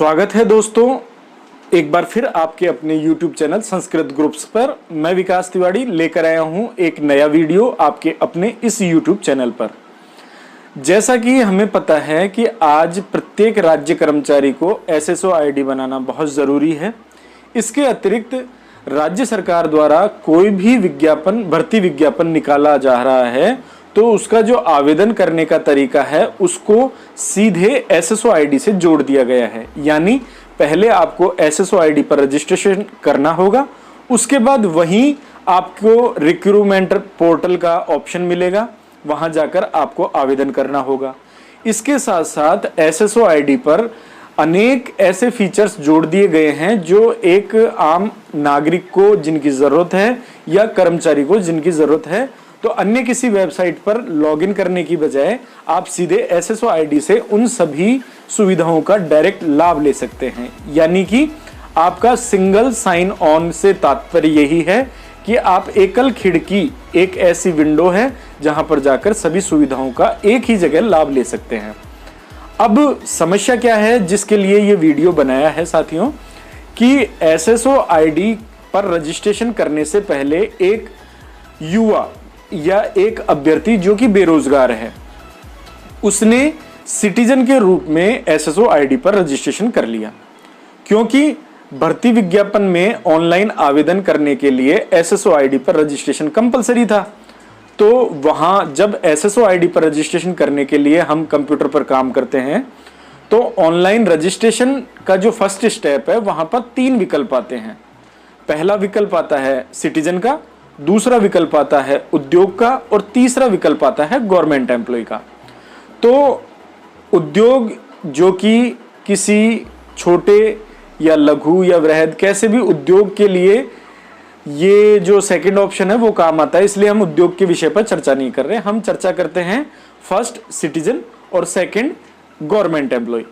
स्वागत है दोस्तों, एक बार फिर आपके अपने YouTube चैनल संस्कृत ग्रुप्स पर मैं विकास तिवारी लेकर आया हूं एक नया वीडियो आपके अपने इस YouTube चैनल पर। जैसा कि हमें पता है कि आज प्रत्येक राज्य कर्मचारी को SSO ID बनाना बहुत ज़रूरी है। इसके अतिरिक्त राज्य सरकार द्वारा कोई भी विज्ञापन, भर्ती विज्ञापन निकाला जा रहा है तो उसका जो आवेदन करने का तरीका है उसको सीधे SSO ID से जोड़ दिया गया है। यानी पहले आपको SSO ID पर रजिस्ट्रेशन करना होगा, उसके बाद वहीं आपको रिक्रूटमेंट पोर्टल का ऑप्शन मिलेगा, वहां जाकर आपको आवेदन करना होगा। इसके साथ साथ SSO ID पर अनेक ऐसे फीचर्स जोड़ दिए गए हैं जो एक आम नागरिक को जिनकी ज़रूरत है या कर्मचारी को जिनकी ज़रूरत है, तो अन्य किसी वेबसाइट पर लॉगिन करने की बजाय आप सीधे SSO ID से उन सभी सुविधाओं का डायरेक्ट लाभ ले सकते हैं। यानी कि आपका सिंगल साइन ऑन से तात्पर्य यही है कि आप एकल खिड़की, एक ऐसी विंडो है जहां पर जाकर सभी सुविधाओं का एक ही जगह लाभ ले सकते हैं। अब समस्या क्या है जिसके लिए ये वीडियो बनाया है साथियों, कि SSO ID पर रजिस्ट्रेशन करने से पहले एक युवा या एक अभ्यर्थी जो कि बेरोजगार है, उसने सिटीजन के रूप में SSO ID पर रजिस्ट्रेशन कर लिया। क्योंकि भर्ती विज्ञापन में ऑनलाइन आवेदन करने के लिए SSO ID पर रजिस्ट्रेशन कंपलसरी था, तो वहां जब SSO ID पर रजिस्ट्रेशन करने के लिए हम कंप्यूटर पर काम करते हैं तो ऑनलाइन रजिस्ट्रेशन का जो फर्स्ट स्टेप है वहां पर 3 विकल्प आते हैं। पहला विकल्प आता है सिटीजन का, दूसरा विकल्प आता है उद्योग का और तीसरा विकल्प आता है गवर्नमेंट एम्प्लॉय का। तो उद्योग जो कि किसी छोटे या लघु या वृहद कैसे भी उद्योग के लिए ये जो सेकंड ऑप्शन है वो काम आता है, इसलिए हम उद्योग के विषय पर चर्चा नहीं कर रहे। हम चर्चा करते हैं फर्स्ट सिटीजन और सेकंड गवर्नमेंट एम्प्लॉय।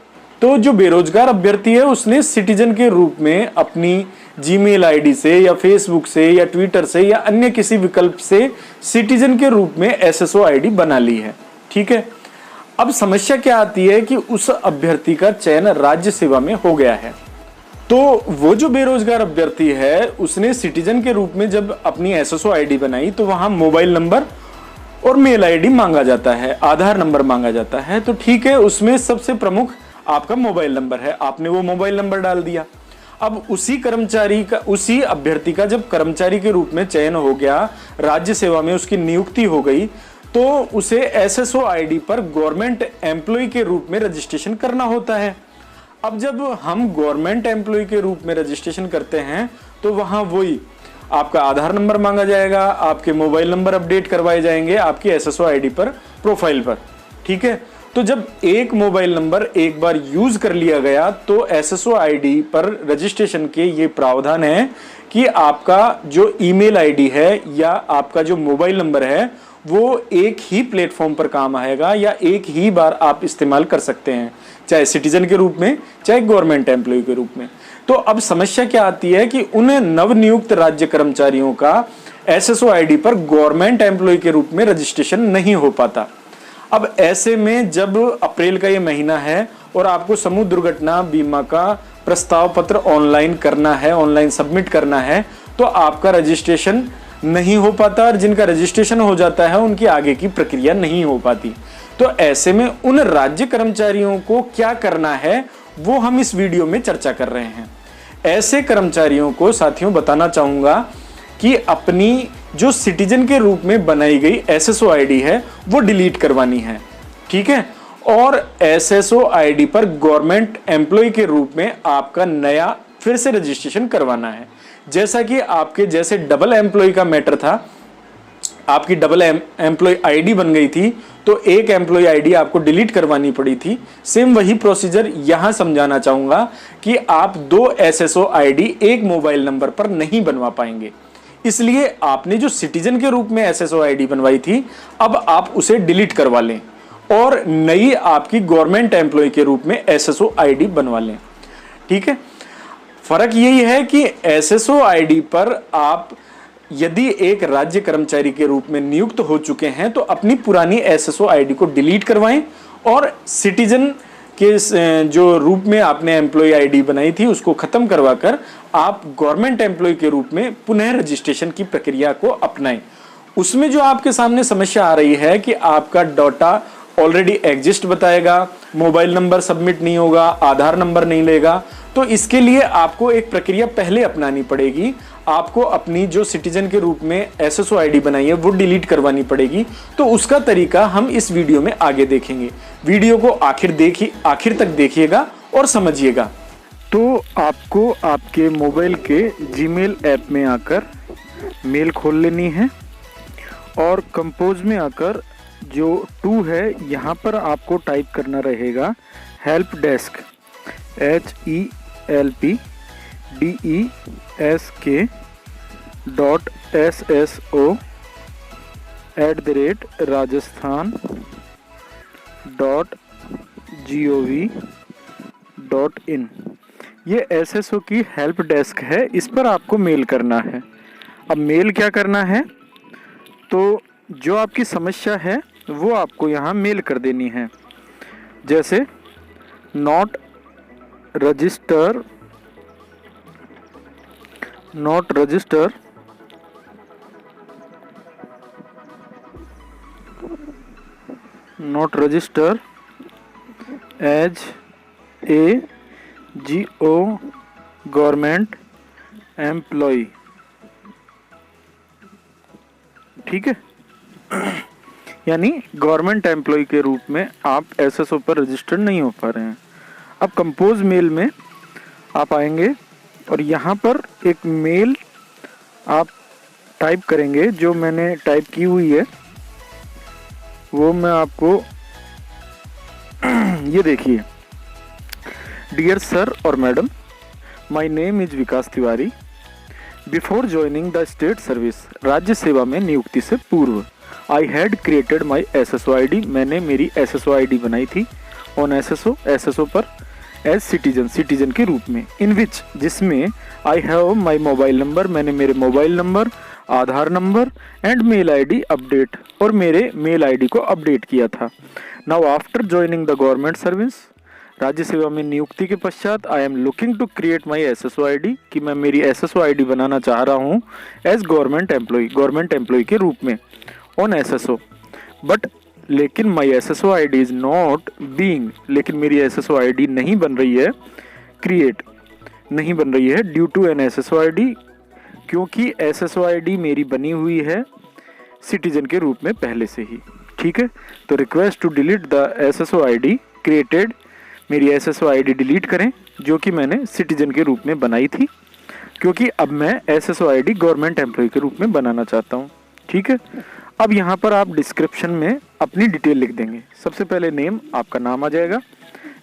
तो जो बेरोजगार अभ्यर्थी है उसने सिटीजन के रूप में अपनी जीमेल आईडी से या फेसबुक से या ट्विटर से या अन्य किसी विकल्प से सिटीजन के रूप में SSO ID बना ली है। ठीक है, अब समस्या क्या आती है कि उस अभ्यर्थी का चयन राज्य सेवा में हो गया है, तो वो जो बेरोजगार अभ्यर्थी है उसने सिटीजन के रूप में जब अपनी SSO ID बनाई तो वहां मोबाइल नंबर और मेल ID मांगा जाता है, आधार नंबर मांगा जाता है। तो ठीक है, उसमें सबसे प्रमुख आपका मोबाइल नंबर है, आपने वो मोबाइल नंबर डाल दिया। अब उसी कर्मचारी का, उसी अभ्यर्थी का जब कर्मचारी के रूप में चयन हो गया, राज्य सेवा में उसकी नियुक्ति हो गई, तो उसे SSO ID पर गवर्नमेंट एम्प्लॉय के रूप में रजिस्ट्रेशन करना होता है। अब जब हम गवर्नमेंट एम्प्लॉय के रूप में रजिस्ट्रेशन करते हैं तो वहां वही आपका आधार नंबर मांगा जाएगा, आपके मोबाइल नंबर अपडेट करवाए जाएंगे आपकी SSO ID पर, प्रोफाइल पर। ठीक है, तो जब एक मोबाइल नंबर एक बार यूज कर लिया गया तो SSO ID पर रजिस्ट्रेशन के ये प्रावधान है कि आपका जो ईमेल आईडी है या आपका जो मोबाइल नंबर है वो एक ही प्लेटफॉर्म पर काम आएगा या एक ही बार आप इस्तेमाल कर सकते हैं, चाहे सिटीजन के रूप में चाहे गवर्नमेंट एम्प्लॉय के रूप में। तो अब समस्या क्या आती है कि उन नवनियुक्त राज्य कर्मचारियों का SSO ID पर गवर्नमेंट एम्प्लॉय के रूप में रजिस्ट्रेशन नहीं हो पाता। अब ऐसे में जब अप्रैल का ये महीना है और आपको समूह दुर्घटना बीमा का प्रस्ताव पत्र ऑनलाइन करना है, ऑनलाइन सबमिट करना है, तो आपका रजिस्ट्रेशन नहीं हो पाता और जिनका रजिस्ट्रेशन हो जाता है उनकी आगे की प्रक्रिया नहीं हो पाती। तो ऐसे में उन राज्य कर्मचारियों को क्या करना है वो हम इस वीडियो में चर्चा कर रहे हैं। ऐसे कर्मचारियों को साथियों बताना चाहूंगा कि अपनी जो सिटीजन के रूप में बनाई गई SSO ID है वो डिलीट करवानी है। ठीक है, और SSO ID पर गवर्नमेंट एम्प्लॉय के रूप में आपका नया फिर से रजिस्ट्रेशन करवाना है। जैसा कि आपके जैसे डबल एम्प्लॉय का मैटर था, आपकी डबल एम्प्लॉय ID बन गई थी तो एक एम्प्लॉय ID आपको डिलीट करवानी पड़ी थी, सेम वही प्रोसीजर यहां समझाना चाहूंगा कि आप 2 SSO ID एक मोबाइल नंबर पर नहीं बनवा पाएंगे। इसलिए आपने जो सिटीजन के रूप में SSO ID बनवाई थी अब आप उसे डिलीट करवा लें और नई आपकी गवर्नमेंट एम्प्लॉय के रूप में SSO ID बनवा लें। ठीक है, फर्क यही है कि SSO ID पर आप यदि एक राज्य कर्मचारी के रूप में नियुक्त हो चुके हैं तो अपनी पुरानी SSO ID को डिलीट करवाएं और सिटीजन के जो रूप में आपने एम्प्लॉय आईडी बनाई थी उसको खत्म करवाकर आप गवर्नमेंट एम्प्लॉय के रूप में पुनः रजिस्ट्रेशन की प्रक्रिया को अपनाएं। उसमें जो आपके सामने समस्या आ रही है कि आपका डाटा ऑलरेडी एग्जिस्ट बताएगा, मोबाइल नंबर सबमिट नहीं होगा, आधार नंबर नहीं लेगा, तो इसके लिए आपको एक प्रक्रिया पहले अपनानी पड़ेगी। आपको अपनी जो सिटीजन के रूप में एसएसओ आईडी बनाई है वो डिलीट करवानी पड़ेगी। तो उसका तरीका हम इस वीडियो में आगे देखेंगे। वीडियो को आखिर तक देखिएगा और समझिएगा। तो आपको आपके मोबाइल के जीमेल ऐप में आकर मेल खोल लेनी है और कंपोज में आकर जो 2 है यहाँ पर आपको टाइप करना रहेगा हेल्प डेस्क HELP.SSO@rajasthan.gov.in। ये एसएसओ की हेल्प डेस्क है, इस पर आपको मेल करना है। अब मेल क्या करना है, तो जो आपकी समस्या है वो आपको यहाँ मेल कर देनी है। जैसे not register as a GO government employ. ठीक है, यानी गवर्नमेंट एम्प्लॉय के रूप में आप एसएसओ पर रजिस्टर्ड नहीं हो पा रहे हैं। अब कंपोज मेल में आप आएंगे और यहाँ पर एक मेल आप टाइप करेंगे। जो मैंने टाइप की हुई है वो मैं आपको ये देखिए। डियर सर और madam, my name is Vikas Tiwari. Before joining the state service, राज्य सेवा में नियुक्ति से पूर्व, I had created my SSO ID, मैंने मेरी एसएसओ आईडी बनाई थी ऑन एसएसओ पर एज सिटीजन के रूप में, इन विच जिसमें I have my mobile number, मैंने मेरे mobile number, Aadhaar number and mail ID update और मेरे मेल आईडी को अपडेट किया था। Now after joining the government service, राज्य सेवा में नियुक्ति के पश्चात, I am looking to create my SSO ID, कि मैं मेरी एसएसओ आईडी बनाना चाह रहा हूँ एज गवर्नमेंट एम्प्लॉय के रूप में ऑन एसएसओ, बट लेकिन my SSO ID is not being, लेकिन मेरी एसएसओ आईडी नहीं बन रही है, क्रिएट नहीं बन रही है due to an SSO ID, क्योंकि एसएसओ आईडी मेरी बनी हुई है सिटीजन के रूप में पहले से ही। ठीक है, तो request to delete the SSO ID created, मेरी एसएसओ आईडी डिलीट करें जो कि मैंने सिटीजन के रूप में बनाई थी, क्योंकि अब मैं एसएसओ आईडी गवर्नमेंट एम्प्लॉय के रूप में बनाना चाहता हूँ। ठीक है, अब यहाँ पर आप डिस्क्रिप्शन में अपनी डिटेल लिख देंगे। सबसे पहले नेम, आपका नाम आ जाएगा।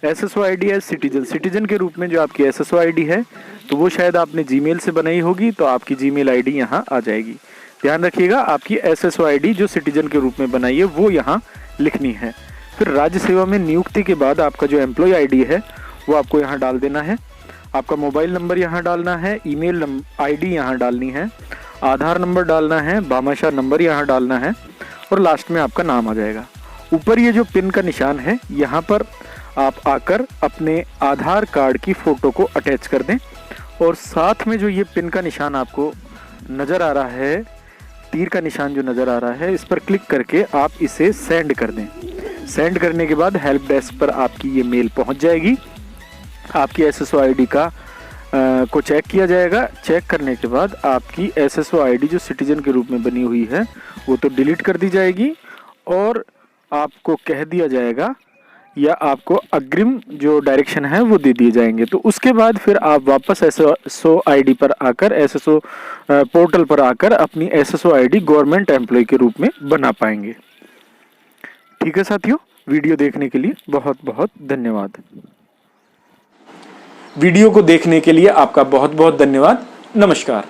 एसएसओ आईडी है सिटीजन के रूप में जो आपकी एसएसओ आईडी है, तो वो शायद आपने जीमेल से बनाई होगी, तो आपकी जीमेल आईडी यहाँ आ जाएगी। ध्यान रखिएगा, आपकी एसएसओ आईडी जो सिटीजन के रूप में बनाई है वो यहाँ लिखनी है। फिर राज्य सेवा में नियुक्ति के बाद आपका जो एम्प्लॉय आईडी है वो आपको यहाँ डाल देना है। आपका मोबाइल नंबर यहाँ डालना है, ईमेल आईडी यहाँ डालनी है, आधार नंबर डालना है, भामाशाह नंबर यहाँ डालना है और लास्ट में आपका नाम आ जाएगा। ऊपर ये जो पिन का निशान है यहाँ पर आप आकर अपने आधार कार्ड की फ़ोटो को अटैच कर दें और साथ में जो ये पिन का निशान आपको नज़र आ रहा है, तीर का निशान जो नज़र आ रहा है, इस पर क्लिक करके आप इसे सेंड कर दें। सेंड करने के बाद हेल्प डेस्क पर आपकी ये मेल पहुंच जाएगी। आपकी एसएसओ आईडी का को चेक किया जाएगा। चेक करने के बाद आपकी एसएसओ आईडी जो सिटीजन के रूप में बनी हुई है वो तो डिलीट कर दी जाएगी और आपको कह दिया जाएगा या आपको अग्रिम जो डायरेक्शन है वो दे दिए जाएंगे। तो उसके बाद फिर आप वापस एसएसओ आईडी पर आकर एसएसओ पोर्टल पर आकर अपनी एसएसओ आईडी गवर्नमेंट एम्प्लॉय के रूप में बना पाएंगे। ठीक है साथियों, वीडियो देखने के लिए बहुत बहुत धन्यवाद। वीडियो को देखने के लिए आपका बहुत बहुत धन्यवाद। नमस्कार।